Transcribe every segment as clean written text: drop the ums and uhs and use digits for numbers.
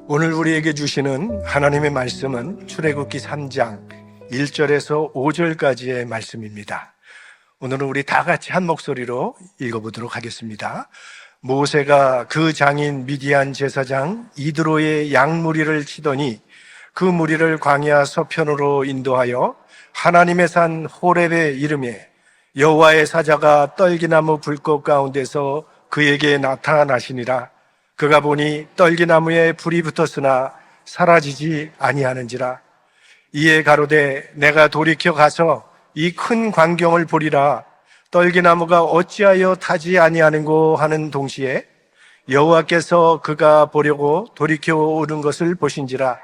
오늘 우리에게 주시는 하나님의 말씀은 출애굽기 3장 1절에서 5절까지의 말씀입니다. 오늘은 우리 다 같이 한 목소리로 읽어보도록 하겠습니다. 모세가 그 장인 미디안 제사장 이드로의 양무리를 치더니 그 무리를 광야 서편으로 인도하여 하나님의 산 호렙에 이르매 여호와의 사자가 떨기나무 불꽃 가운데서 그에게 나타나시니라. 그가 보니 떨기나무에 불이 붙었으나 사라지지 아니하는지라. 이에 가로되 내가 돌이켜 가서 이 큰 광경을 보리라. 떨기나무가 어찌하여 타지 아니하는고 하는 동시에 여호와께서 그가 보려고 돌이켜 오는 것을 보신지라.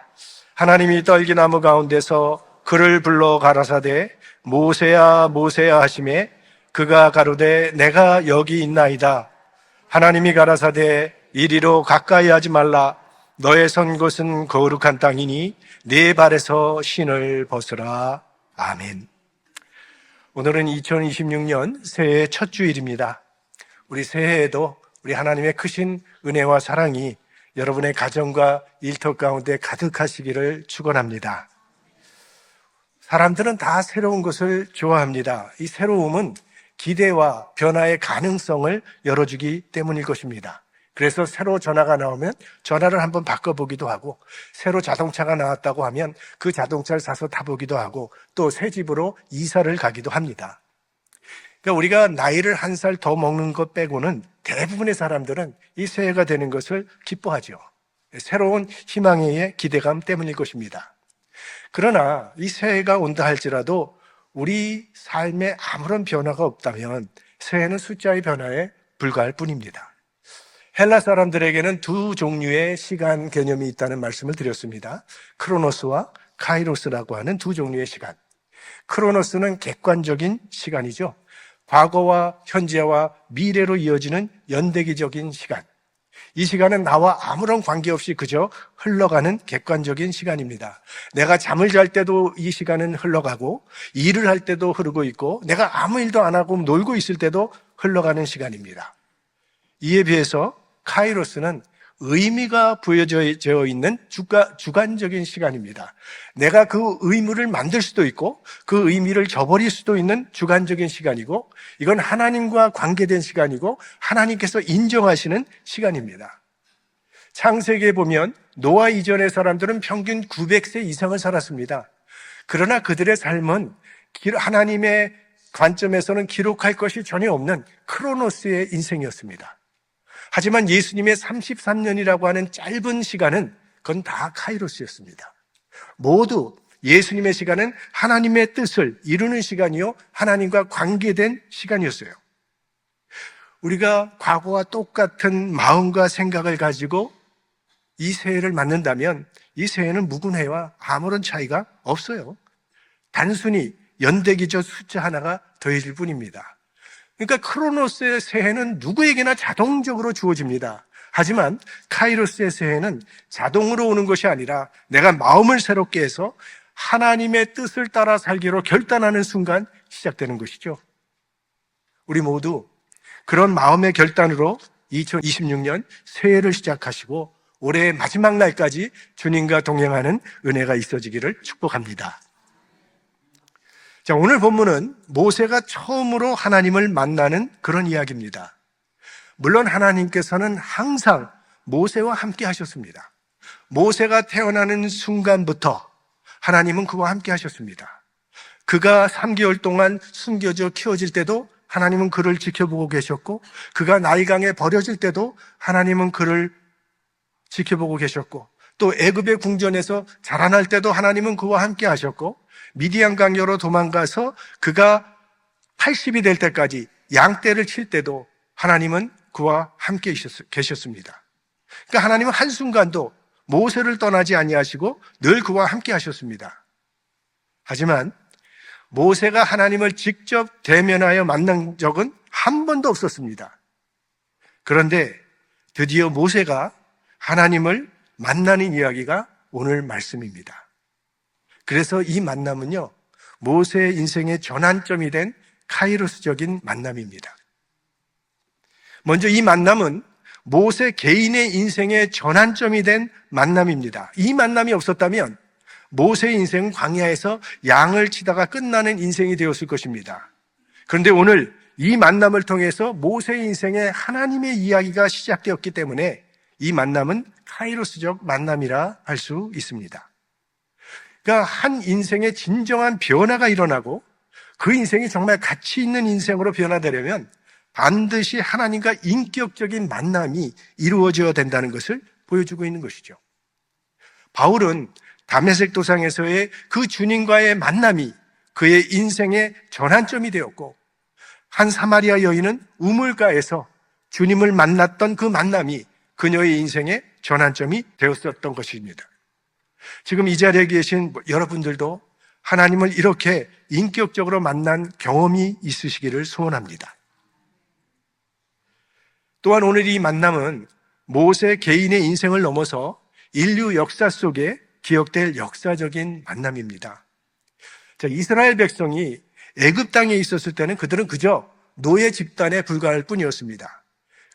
하나님이 떨기나무 가운데서 그를 불러 가라사대 모세야 모세야 하시매 그가 가로되 내가 여기 있나이다. 하나님이 가라사대 이리로 가까이 하지 말라. 너의 선 곳은 거룩한 땅이니 네 발에서 신을 벗으라. 아멘. 오늘은 2026년 새해 첫 주일입니다. 우리 새해에도 우리 하나님의 크신 은혜와 사랑이 여러분의 가정과 일터 가운데 가득하시기를 축원합니다. 사람들은 다 새로운 것을 좋아합니다. 이 새로움은 기대와 변화의 가능성을 열어주기 때문일 것입니다. 그래서 새로 전화가 나오면 전화를 한번 바꿔보기도 하고, 새로 자동차가 나왔다고 하면 그 자동차를 사서 타보기도 하고, 또 새 집으로 이사를 가기도 합니다. 그러니까 우리가 나이를 한 살 더 먹는 것 빼고는 대부분의 사람들은 이 새해가 되는 것을 기뻐하죠. 새로운 희망의 기대감 때문일 것입니다. 그러나 이 새해가 온다 할지라도 우리 삶에 아무런 변화가 없다면 새해는 숫자의 변화에 불과할 뿐입니다. 헬라 사람들에게는 두 종류의 시간 개념이 있다는 말씀을 드렸습니다. 크로노스와 카이로스라고 하는 두 종류의 시간. 크로노스는 객관적인 시간이죠. 과거와 현재와 미래로 이어지는 연대기적인 시간. 이 시간은 나와 아무런 관계없이 그저 흘러가는 객관적인 시간입니다. 내가 잠을 잘 때도 이 시간은 흘러가고, 일을 할 때도 흐르고 있고, 내가 아무 일도 안 하고 놀고 있을 때도 흘러가는 시간입니다. 이에 비해서 카이로스는 의미가 부여져 있는 주관적인 시간입니다. 내가 그 의무를 만들 수도 있고 그 의미를 저버릴 수도 있는 주관적인 시간이고, 이건 하나님과 관계된 시간이고 하나님께서 인정하시는 시간입니다. 창세기에 보면 노아 이전의 사람들은 평균 900세 이상을 살았습니다. 그러나 그들의 삶은 하나님의 관점에서는 기록할 것이 전혀 없는 크로노스의 인생이었습니다. 하지만 예수님의 33년이라고 하는 짧은 시간은 그건 다 카이로스였습니다. 모두 예수님의 시간은 하나님의 뜻을 이루는 시간이요, 하나님과 관계된 시간이었어요. 우리가 과거와 똑같은 마음과 생각을 가지고 이 새해를 맞는다면 이 새해는 묵은해와 아무런 차이가 없어요. 단순히 연대기적 숫자 하나가 더해질 뿐입니다. 그러니까 크로노스의 새해는 누구에게나 자동적으로 주어집니다. 하지만 카이로스의 새해는 자동으로 오는 것이 아니라 내가 마음을 새롭게 해서 하나님의 뜻을 따라 살기로 결단하는 순간 시작되는 것이죠. 우리 모두 그런 마음의 결단으로 2026년 새해를 시작하시고 올해의 마지막 날까지 주님과 동행하는 은혜가 있어지기를 축복합니다. 자, 오늘 본문은 모세가 처음으로 하나님을 만나는 그런 이야기입니다. 물론 하나님께서는 항상 모세와 함께 하셨습니다. 모세가 태어나는 순간부터 하나님은 그와 함께 하셨습니다. 그가 3개월 동안 숨겨져 키워질 때도 하나님은 그를 지켜보고 계셨고, 그가 나일강에 버려질 때도 하나님은 그를 지켜보고 계셨고, 또 애굽의 궁전에서 자라날 때도 하나님은 그와 함께 하셨고, 미디안 강요로 도망가서 그가 80이 될 때까지 양떼를 칠 때도 하나님은 그와 함께 계셨습니다. 그러니까 하나님은 한순간도 모세를 떠나지 아니하시고 늘 그와 함께 하셨습니다. 하지만 모세가 하나님을 직접 대면하여 만난 적은 한 번도 없었습니다. 그런데 드디어 모세가 하나님을 만나는 이야기가 오늘 말씀입니다. 그래서 이 만남은요, 모세의 인생의 전환점이 된 카이로스적인 만남입니다. 먼저 이 만남은 모세 개인의 인생의 전환점이 된 만남입니다. 이 만남이 없었다면 모세의 인생은 광야에서 양을 치다가 끝나는 인생이 되었을 것입니다. 그런데 오늘 이 만남을 통해서 모세의 인생에 하나님의 이야기가 시작되었기 때문에 이 만남은 카이로스적 만남이라 할 수 있습니다. 그러니까 한 인생의 진정한 변화가 일어나고 그 인생이 정말 가치 있는 인생으로 변화되려면 반드시 하나님과 인격적인 만남이 이루어져야 된다는 것을 보여주고 있는 것이죠. 바울은 다메섹 도상에서의 그 주님과의 만남이 그의 인생의 전환점이 되었고, 한 사마리아 여인은 우물가에서 주님을 만났던 그 만남이 그녀의 인생의 전환점이 되었었던 것입니다. 지금 이 자리에 계신 여러분들도 하나님을 이렇게 인격적으로 만난 경험이 있으시기를 소원합니다. 또한 오늘 이 만남은 모세 개인의 인생을 넘어서 인류 역사 속에 기억될 역사적인 만남입니다. 자, 이스라엘 백성이 애굽 땅에 있었을 때는 그들은 그저 노예 집단에 불과할 뿐이었습니다.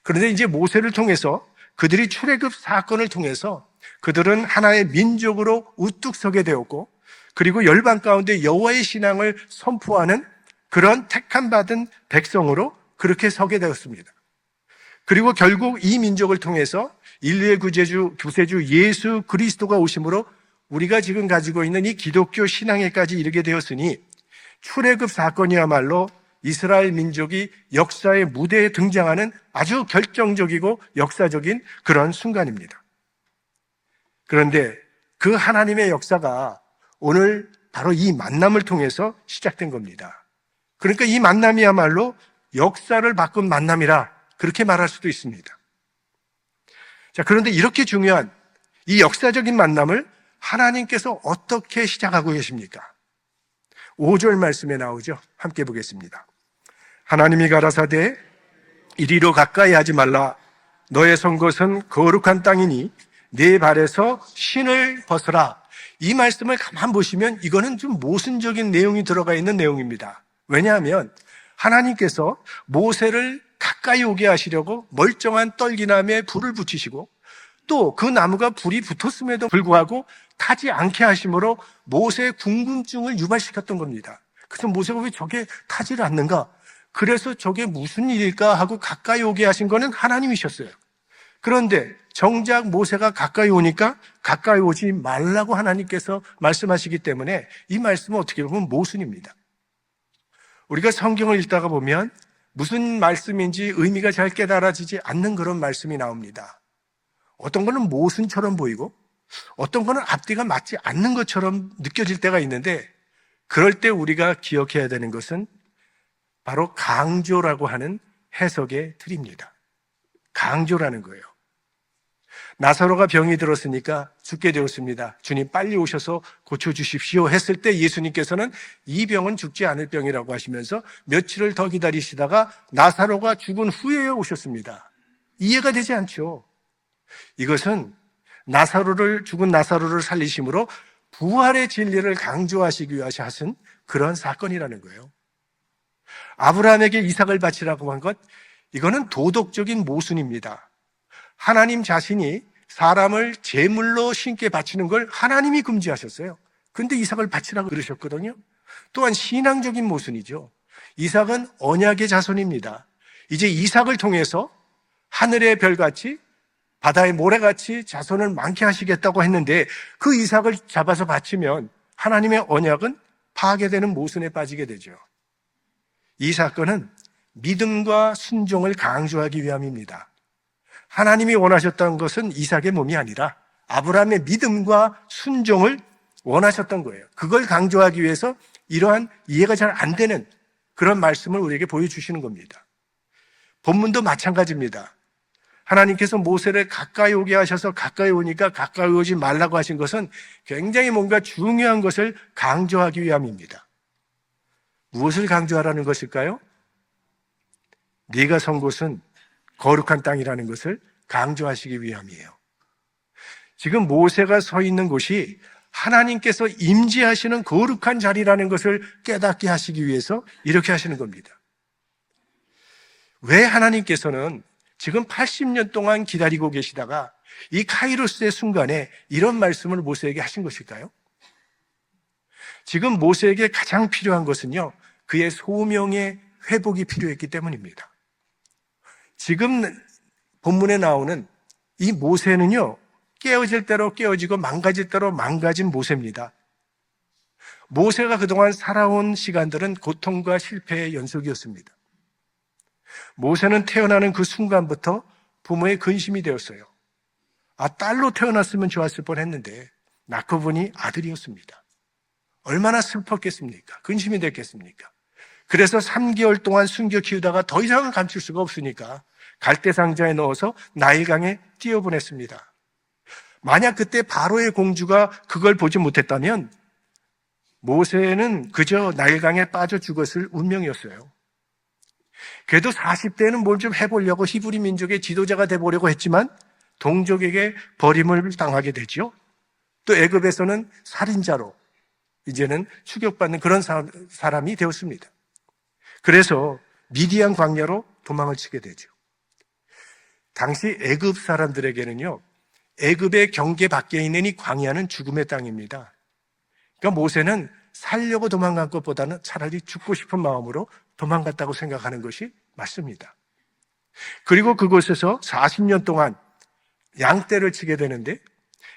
그런데 이제 모세를 통해서 그들이 출애굽 사건을 통해서 그들은 하나의 민족으로 우뚝 서게 되었고, 그리고 열방 가운데 여호와의 신앙을 선포하는 그런 택함 받은 백성으로 그렇게 서게 되었습니다. 그리고 결국 이 민족을 통해서 인류의 구세주 예수 그리스도가 오심으로 우리가 지금 가지고 있는 이 기독교 신앙에까지 이르게 되었으니, 출애굽 사건이야말로 이스라엘 민족이 역사의 무대에 등장하는 아주 결정적이고 역사적인 그런 순간입니다. 그런데 그 하나님의 역사가 오늘 바로 이 만남을 통해서 시작된 겁니다. 그러니까 이 만남이야말로 역사를 바꾼 만남이라 그렇게 말할 수도 있습니다. 자, 그런데 이렇게 중요한 이 역사적인 만남을 하나님께서 어떻게 시작하고 계십니까? 5절 말씀에 나오죠. 함께 보겠습니다. 하나님이 가라사대 이리로 가까이 하지 말라. 너의 선 곳은 거룩한 땅이니 네 발에서 신을 벗으라. 이 말씀을 가만 보시면 이거는 좀 모순적인 내용이 들어가 있는 내용입니다. 왜냐하면 하나님께서 모세를 가까이 오게 하시려고 멀쩡한 떨기나무에 불을 붙이시고, 또 그 나무가 불이 붙었음에도 불구하고 타지 않게 하심으로 모세의 궁금증을 유발시켰던 겁니다. 그래서 모세가 왜 저게 타지를 않는가? 그래서 저게 무슨 일일까 하고 가까이 오게 하신 거는 하나님이셨어요. 그런데 정작 모세가 가까이 오니까 가까이 오지 말라고 하나님께서 말씀하시기 때문에 이 말씀은 어떻게 보면 모순입니다. 우리가 성경을 읽다가 보면 무슨 말씀인지 의미가 잘 깨달아지지 않는 그런 말씀이 나옵니다. 어떤 거는 모순처럼 보이고 어떤 거는 앞뒤가 맞지 않는 것처럼 느껴질 때가 있는데, 그럴 때 우리가 기억해야 되는 것은 바로 강조라고 하는 해석의 틀입니다. 강조라는 거예요. 나사로가 병이 들었으니까 죽게 되었습니다. 주님 빨리 오셔서 고쳐주십시오 했을 때 예수님께서는 이 병은 죽지 않을 병이라고 하시면서 며칠을 더 기다리시다가 나사로가 죽은 후에 오셨습니다. 이해가 되지 않죠. 이것은 죽은 나사로를 살리심으로 부활의 진리를 강조하시기 위해서 하신 그런 사건이라는 거예요. 아브라함에게 이삭을 바치라고 한 것, 이거는 도덕적인 모순입니다. 하나님 자신이 사람을 제물로 신께 바치는 걸 하나님이 금지하셨어요. 그런데 이삭을 바치라고 그러셨거든요. 또한 신앙적인 모순이죠. 이삭은 언약의 자손입니다. 이제 이삭을 통해서 하늘의 별같이 바다의 모래같이 자손을 많게 하시겠다고 했는데, 그 이삭을 잡아서 바치면 하나님의 언약은 파괴되는 모순에 빠지게 되죠. 이 사건은 믿음과 순종을 강조하기 위함입니다. 하나님이 원하셨던 것은 이삭의 몸이 아니라 아브라함의 믿음과 순종을 원하셨던 거예요. 그걸 강조하기 위해서 이러한 이해가 잘 안 되는 그런 말씀을 우리에게 보여주시는 겁니다. 본문도 마찬가지입니다. 하나님께서 모세를 가까이 오게 하셔서 가까이 오니까 가까이 오지 말라고 하신 것은 굉장히 뭔가 중요한 것을 강조하기 위함입니다. 무엇을 강조하라는 것일까요? 네가 선 곳은 거룩한 땅이라는 것을 강조하시기 위함이에요. 지금 모세가 서 있는 곳이 하나님께서 임재하시는 거룩한 자리라는 것을 깨닫게 하시기 위해서 이렇게 하시는 겁니다. 왜 하나님께서는 지금 80년 동안 기다리고 계시다가 이 카이로스의 순간에 이런 말씀을 모세에게 하신 것일까요? 지금 모세에게 가장 필요한 것은요, 그의 소명의 회복이 필요했기 때문입니다. 지금 본문에 나오는 이 모세는요, 깨어질 대로 깨어지고 망가질 대로 망가진 모세입니다. 모세가 그동안 살아온 시간들은 고통과 실패의 연속이었습니다. 모세는 태어나는 그 순간부터 부모의 근심이 되었어요. 딸로 태어났으면 좋았을 뻔했는데 낳고 보니 아들이었습니다. 얼마나 슬펐겠습니까? 근심이 됐겠습니까? 그래서 3개월 동안 숨겨 키우다가 더 이상은 감출 수가 없으니까 갈대상자에 넣어서 나일강에 띄어보냈습니다. 만약 그때 바로의 공주가 그걸 보지 못했다면 모세는 그저 나일강에 빠져 죽었을 운명이었어요. 그래도 40대는 뭘 좀 해보려고 히브리 민족의 지도자가 돼보려고 했지만 동족에게 버림을 당하게 되죠. 또 애굽에서는 살인자로 이제는 추격받는 그런 사람이 되었습니다. 그래서 미디안 광야로 도망을 치게 되죠. 당시 애굽 사람들에게는요, 애굽의 경계 밖에 있는 이 광야는 죽음의 땅입니다. 그러니까 모세는 살려고 도망간 것보다는 차라리 죽고 싶은 마음으로 도망갔다고 생각하는 것이 맞습니다. 그리고 그곳에서 40년 동안 양떼를 치게 되는데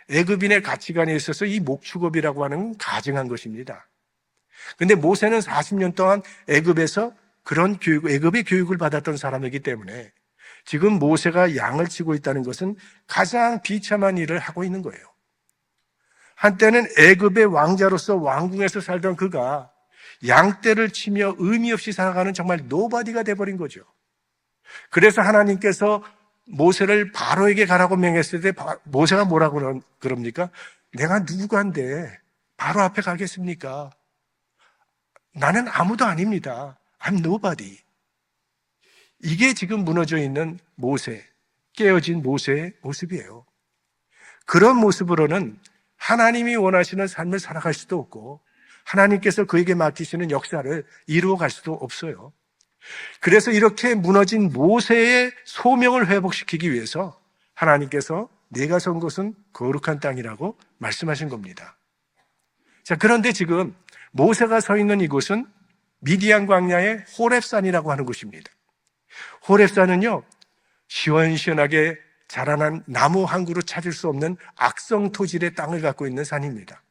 애굽인의 가치관에 있어서 이 목축업이라고 하는 건 가증한 것입니다. 그런데 모세는 40년 동안 애굽에서 그런 애굽의 교육을 받았던 사람이기 때문에 지금 모세가 양을 치고 있다는 것은 가장 비참한 일을 하고 있는 거예요. 한때는 애굽의 왕자로서 왕궁에서 살던 그가 양떼를 치며 의미 없이 살아가는 정말 노바디가 돼버린 거죠. 그래서 하나님께서 모세를 바로에게 가라고 명했을 때 모세가 뭐라고 그럽니까? 내가 누구간데 바로 앞에 가겠습니까? 나는 아무도 아닙니다. I'm nobody. 이게 지금 무너져 있는 모세, 깨어진 모세의 모습이에요. 그런 모습으로는 하나님이 원하시는 삶을 살아갈 수도 없고 하나님께서 그에게 맡기시는 역사를 이루어갈 수도 없어요. 그래서 이렇게 무너진 모세의 소명을 회복시키기 위해서 하나님께서 네가 선 곳은 거룩한 땅이라고 말씀하신 겁니다. 자, 그런데 지금 모세가 서 있는 이곳은 미디안 광야의 호렙산이라고 하는 곳입니다. 호렙산은요, 시원시원하게 자라난 나무 한 그루 찾을 수 없는 악성 토질의 땅을 갖고 있는 산입니다.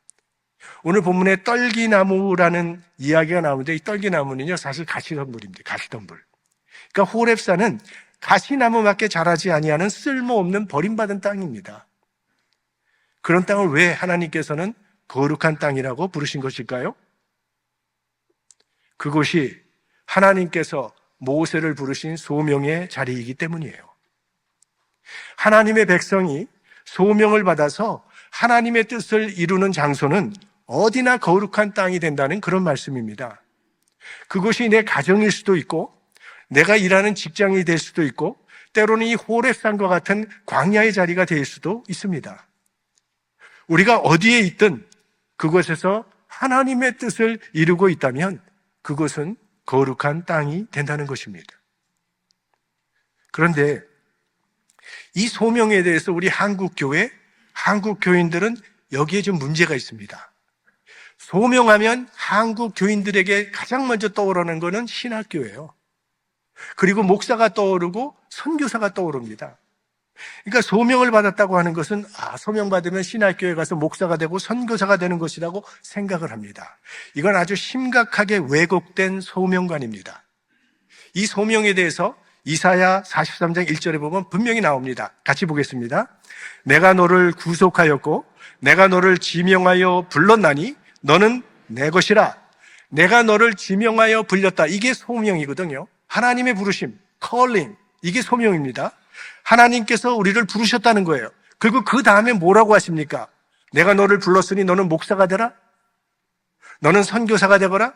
오늘 본문에 떨기나무라는 이야기가 나오는데 이 떨기나무는요, 사실 가시덤불입니다. 가시덤불. 그러니까 호렙산은 가시나무밖에 자라지 아니하는 쓸모없는 버림받은 땅입니다. 그런 땅을 왜 하나님께서는 거룩한 땅이라고 부르신 것일까요? 그곳이 하나님께서 모세를 부르신 소명의 자리이기 때문이에요. 하나님의 백성이 소명을 받아서 하나님의 뜻을 이루는 장소는 어디나 거룩한 땅이 된다는 그런 말씀입니다. 그곳이 내 가정일 수도 있고 내가 일하는 직장이 될 수도 있고 때로는 이 호렙산과 같은 광야의 자리가 될 수도 있습니다. 우리가 어디에 있든 그곳에서 하나님의 뜻을 이루고 있다면 그것은 거룩한 땅이 된다는 것입니다. 그런데 이 소명에 대해서 우리 한국교회, 한국교인들은 여기에 좀 문제가 있습니다. 소명하면 한국교인들에게 가장 먼저 떠오르는 것은 신학교예요. 그리고 목사가 떠오르고 선교사가 떠오릅니다. 그러니까 소명을 받았다고 하는 것은 소명받으면 신학교에 가서 목사가 되고 선교사가 되는 것이라고 생각을 합니다. 이건 아주 심각하게 왜곡된 소명관입니다. 이 소명에 대해서 이사야 43장 1절에 보면 분명히 나옵니다. 같이 보겠습니다. 내가 너를 구속하였고 내가 너를 지명하여 불렀나니 너는 내 것이라. 내가 너를 지명하여 불렸다. 이게 소명이거든요. 하나님의 부르심, calling, 이게 소명입니다. 하나님께서 우리를 부르셨다는 거예요. 그리고 그 다음에 뭐라고 하십니까? 내가 너를 불렀으니 너는 목사가 되라? 너는 선교사가 되거라?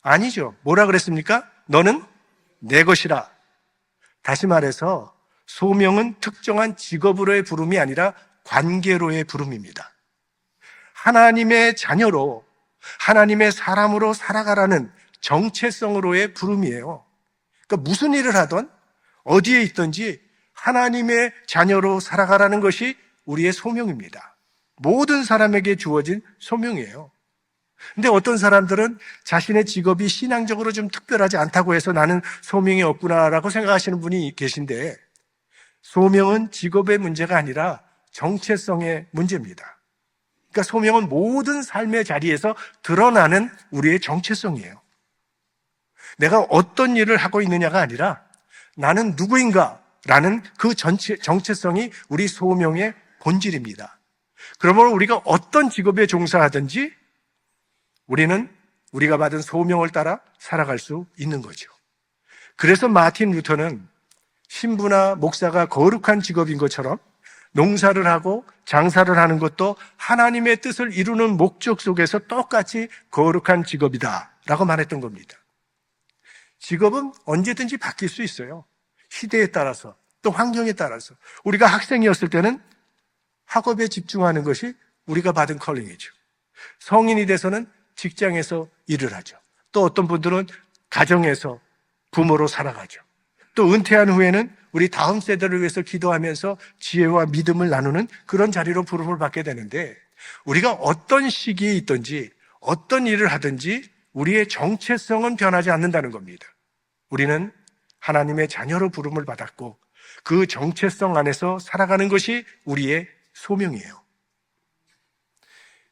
아니죠. 뭐라 그랬습니까? 너는 내 것이라. 다시 말해서 소명은 특정한 직업으로의 부름이 아니라 관계로의 부름입니다. 하나님의 자녀로, 하나님의 사람으로 살아가라는 정체성으로의 부름이에요. 그러니까 무슨 일을 하든 어디에 있든지 하나님의 자녀로 살아가라는 것이 우리의 소명입니다. 모든 사람에게 주어진 소명이에요. 근데 어떤 사람들은 자신의 직업이 신앙적으로 좀 특별하지 않다고 해서 나는 소명이 없구나라고 생각하시는 분이 계신데, 소명은 직업의 문제가 아니라 정체성의 문제입니다. 그러니까 소명은 모든 삶의 자리에서 드러나는 우리의 정체성이에요. 내가 어떤 일을 하고 있느냐가 아니라 나는 누구인가라는 그 정체성이 우리 소명의 본질입니다. 그러므로 우리가 어떤 직업에 종사하든지 우리는 우리가 받은 소명을 따라 살아갈 수 있는 거죠. 그래서 마틴 루터는 신부나 목사가 거룩한 직업인 것처럼 농사를 하고 장사를 하는 것도 하나님의 뜻을 이루는 목적 속에서 똑같이 거룩한 직업이다 라고 말했던 겁니다. 직업은 언제든지 바뀔 수 있어요. 시대에 따라서, 또 환경에 따라서. 우리가 학생이었을 때는 학업에 집중하는 것이 우리가 받은 컬링이죠. 성인이 돼서는 직장에서 일을 하죠. 또 어떤 분들은 가정에서 부모로 살아가죠. 또 은퇴한 후에는 우리 다음 세대를 위해서 기도하면서 지혜와 믿음을 나누는 그런 자리로 부름을 받게 되는데, 우리가 어떤 시기에 있든지 어떤 일을 하든지 우리의 정체성은 변하지 않는다는 겁니다. 우리는 하나님의 자녀로 부름을 받았고 그 정체성 안에서 살아가는 것이 우리의 소명이에요.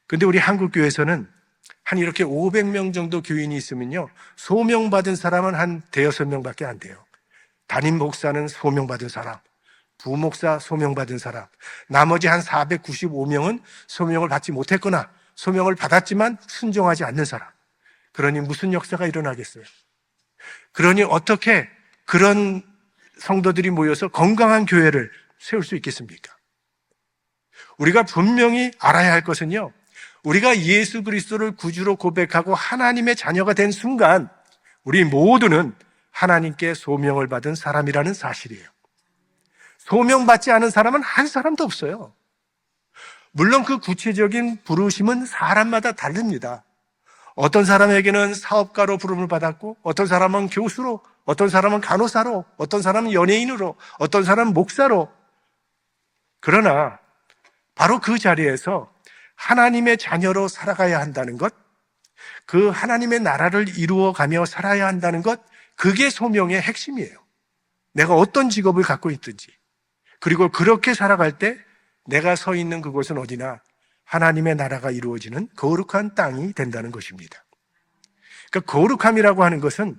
그런데 우리 한국교회에서는 한 이렇게 500명 정도 교인이 있으면요, 소명받은 사람은 한 대여섯 명밖에 안 돼요. 담임 목사는 소명받은 사람, 부목사 소명받은 사람, 나머지 한 495명은 소명을 받지 못했거나 소명을 받았지만 순종하지 않는 사람. 그러니 무슨 역사가 일어나겠어요? 그러니 어떻게 그런 성도들이 모여서 건강한 교회를 세울 수 있겠습니까? 우리가 분명히 알아야 할 것은요, 우리가 예수 그리스도를 구주로 고백하고 하나님의 자녀가 된 순간 우리 모두는 하나님께 소명을 받은 사람이라는 사실이에요. 소명받지 않은 사람은 한 사람도 없어요. 물론 그 구체적인 부르심은 사람마다 다릅니다. 어떤 사람에게는 사업가로 부름을 받았고, 어떤 사람은 교수로, 어떤 사람은 간호사로, 어떤 사람은 연예인으로, 어떤 사람은 목사로. 그러나 바로 그 자리에서 하나님의 자녀로 살아가야 한다는 것, 그 하나님의 나라를 이루어가며 살아야 한다는 것, 그게 소명의 핵심이에요. 내가 어떤 직업을 갖고 있든지, 그리고 그렇게 살아갈 때 내가 서 있는 그곳은 어디나 하나님의 나라가 이루어지는 거룩한 땅이 된다는 것입니다. 그러니까 거룩함이라고 하는 것은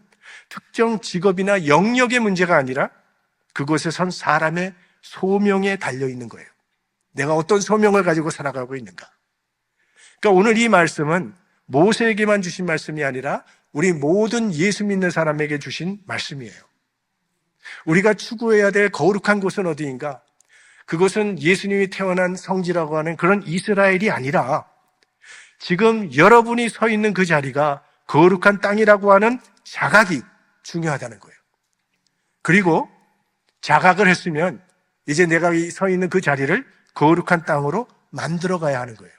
특정 직업이나 영역의 문제가 아니라 그곳에 선 사람의 소명에 달려있는 거예요. 내가 어떤 소명을 가지고 살아가고 있는가. 그러니까 오늘 이 말씀은 모세에게만 주신 말씀이 아니라 우리 모든 예수 믿는 사람에게 주신 말씀이에요. 우리가 추구해야 될 거룩한 곳은 어디인가? 그것은 예수님이 태어난 성지라고 하는 그런 이스라엘이 아니라 지금 여러분이 서 있는 그 자리가 거룩한 땅이라고 하는 자각이 중요하다는 거예요. 그리고 자각을 했으면 이제 내가 서 있는 그 자리를 거룩한 땅으로 만들어 가야 하는 거예요.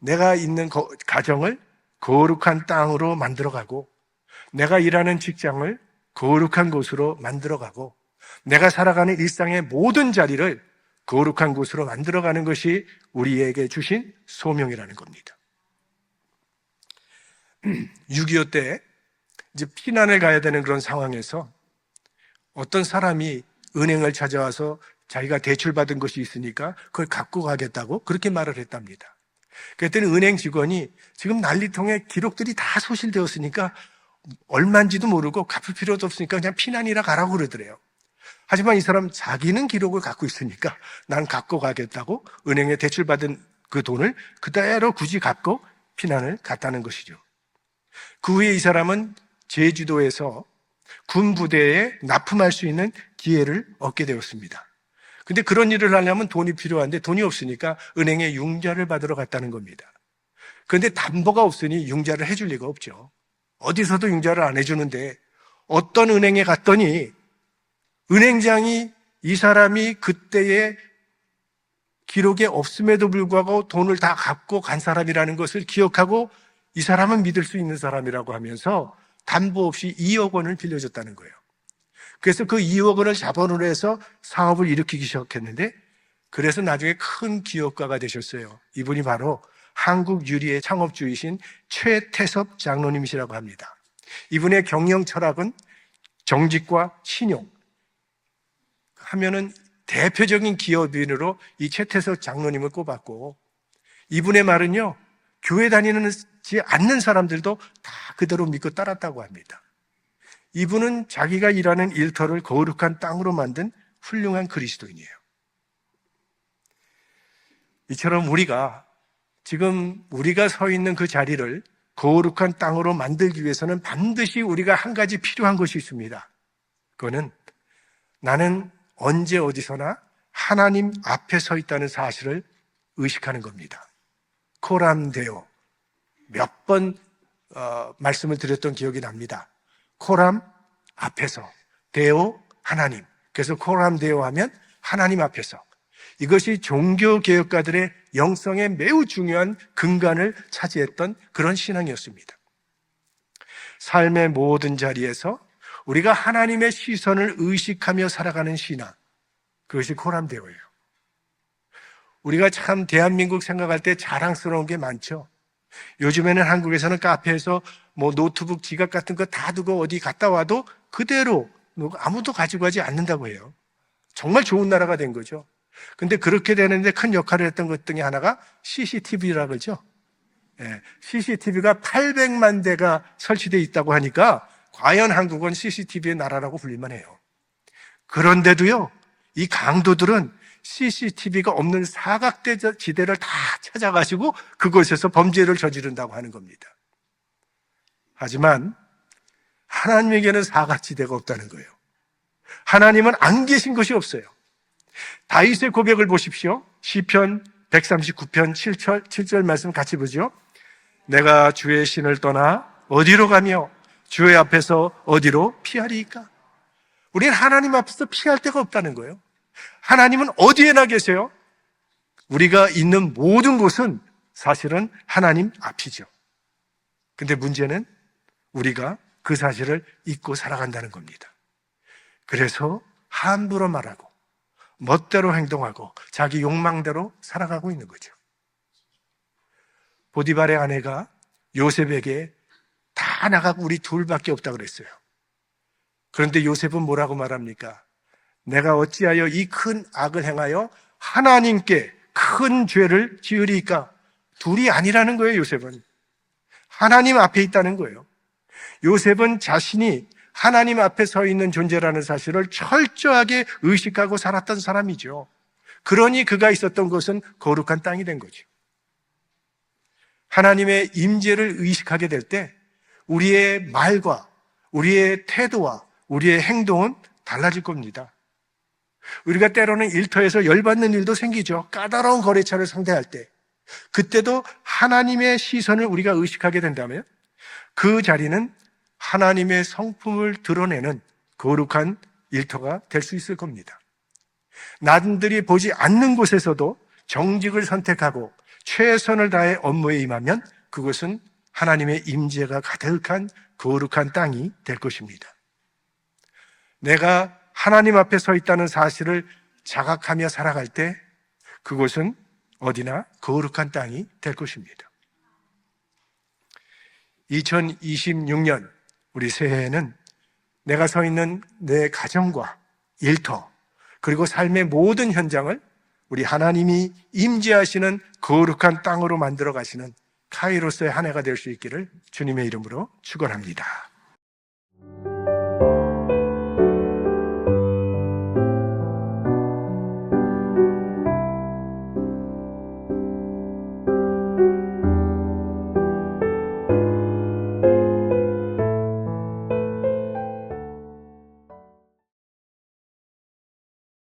내가 있는 가정을 거룩한 땅으로 만들어가고, 내가 일하는 직장을 거룩한 곳으로 만들어가고, 내가 살아가는 일상의 모든 자리를 거룩한 곳으로 만들어가는 것이 우리에게 주신 소명이라는 겁니다. 6.25 때 이제 피난을 가야 되는 그런 상황에서 어떤 사람이 은행을 찾아와서 자기가 대출받은 것이 있으니까 그걸 갖고 가겠다고 그렇게 말을 했답니다. 그랬더니 은행 직원이 지금 난리통에 기록들이 다 소실되었으니까 얼마인지도 모르고 갚을 필요도 없으니까 그냥 피난이라 가라고 그러더래요. 하지만 이 사람 자기는 기록을 갖고 있으니까 난 갖고 가겠다고 은행에 대출받은 그 돈을 그대로 굳이 갚고 피난을 갔다는 것이죠. 그 후에 이 사람은 제주도에서 군 부대에 납품할 수 있는 기회를 얻게 되었습니다. 근데 그런 일을 하려면 돈이 필요한데 돈이 없으니까 은행에 융자를 받으러 갔다는 겁니다. 그런데 담보가 없으니 융자를 해줄 리가 없죠. 어디서도 융자를 안 해주는데 어떤 은행에 갔더니 은행장이 이 사람이 그때의 기록에 없음에도 불구하고 돈을 다 갚고 간 사람이라는 것을 기억하고 이 사람은 믿을 수 있는 사람이라고 하면서 담보 없이 2억 원을 빌려줬다는 거예요. 그래서 그 2억 원을 자본으로 해서 사업을 일으키기 시작했는데, 그래서 나중에 큰 기업가가 되셨어요. 이분이 바로 한국 유리의 창업주이신 최태섭 장로님이시라고 합니다. 이분의 경영 철학은 정직과 신용 하면은 대표적인 기업인으로 이 최태섭 장로님을 꼽았고, 이분의 말은요, 교회 다니지 않는 사람들도 다 그대로 믿고 따랐다고 합니다. 이분은 자기가 일하는 일터를 거룩한 땅으로 만든 훌륭한 그리스도인이에요. 이처럼 지금 우리가 서 있는 그 자리를 거룩한 땅으로 만들기 위해서는 반드시 우리가 한 가지 필요한 것이 있습니다. 그거는 나는 언제 어디서나 하나님 앞에 서 있다는 사실을 의식하는 겁니다. 코람데오 몇 번 말씀을 드렸던 기억이 납니다. 코람 앞에서, 데오 하나님. 그래서 코람데오 하면 하나님 앞에서. 이것이 종교개혁가들의 영성에 매우 중요한 근간을 차지했던 그런 신앙이었습니다. 삶의 모든 자리에서 우리가 하나님의 시선을 의식하며 살아가는 신앙, 그것이 코람데오예요. 우리가 참 대한민국 생각할 때 자랑스러운 게 많죠. 요즘에는 한국에서는 카페에서 노트북, 지갑 같은 거 다 두고 어디 갔다 와도 그대로 아무도 가지고 가지 않는다고 해요. 정말 좋은 나라가 된 거죠. 근데 그렇게 되는데 큰 역할을 했던 것 중에 하나가 CCTV라고 그러죠. CCTV가 800만 대가 설치되어 있다고 하니까 과연 한국은 CCTV의 나라라고 불릴만 해요. 그런데도요, 이 강도들은 CCTV가 없는 사각대 지대를 다 찾아가지고 그곳에서 범죄를 저지른다고 하는 겁니다. 하지만 하나님에게는 사각지대가 없다는 거예요. 하나님은 안 계신 것이 없어요. 다윗의 고백을 보십시오. 시편 139편 7절 말씀 같이 보죠. 내가 주의 신을 떠나 어디로 가며 주의 앞에서 어디로 피하리이까? 우리는 하나님 앞에서 피할 데가 없다는 거예요. 하나님은 어디에나 계세요. 우리가 있는 모든 곳은 사실은 하나님 앞이죠. 근데 문제는 우리가 그 사실을 잊고 살아간다는 겁니다. 그래서 함부로 말하고 멋대로 행동하고 자기 욕망대로 살아가고 있는 거죠. 보디발의 아내가 요셉에게 다 나가고 우리 둘밖에 없다 그랬어요. 그런데 요셉은 뭐라고 말합니까? 내가 어찌하여 이 큰 악을 행하여 하나님께 큰 죄를 지으리까? 둘이 아니라는 거예요. 요셉은 하나님 앞에 있다는 거예요. 요셉은 자신이 하나님 앞에 서 있는 존재라는 사실을 철저하게 의식하고 살았던 사람이죠. 그러니 그가 있었던 곳은 거룩한 땅이 된 거죠. 하나님의 임재를 의식하게 될 때 우리의 말과 우리의 태도와 우리의 행동은 달라질 겁니다. 우리가 때로는 일터에서 열받는 일도 생기죠. 까다로운 거래처를 상대할 때. 그때도 하나님의 시선을 우리가 의식하게 된다면 그 자리는 하나님의 성품을 드러내는 거룩한 일터가 될 수 있을 겁니다. 남들이 보지 않는 곳에서도 정직을 선택하고 최선을 다해 업무에 임하면 그것은 하나님의 임재가 가득한 거룩한 땅이 될 것입니다. 내가 하나님 앞에 서 있다는 사실을 자각하며 살아갈 때 그곳은 어디나 거룩한 땅이 될 것입니다. 2026년 우리 새해에는 내가 서 있는 내 가정과 일터 그리고 삶의 모든 현장을 우리 하나님이 임재하시는 거룩한 땅으로 만들어 가시는 카이로스의 한 해가 될 수 있기를 주님의 이름으로 축원합니다.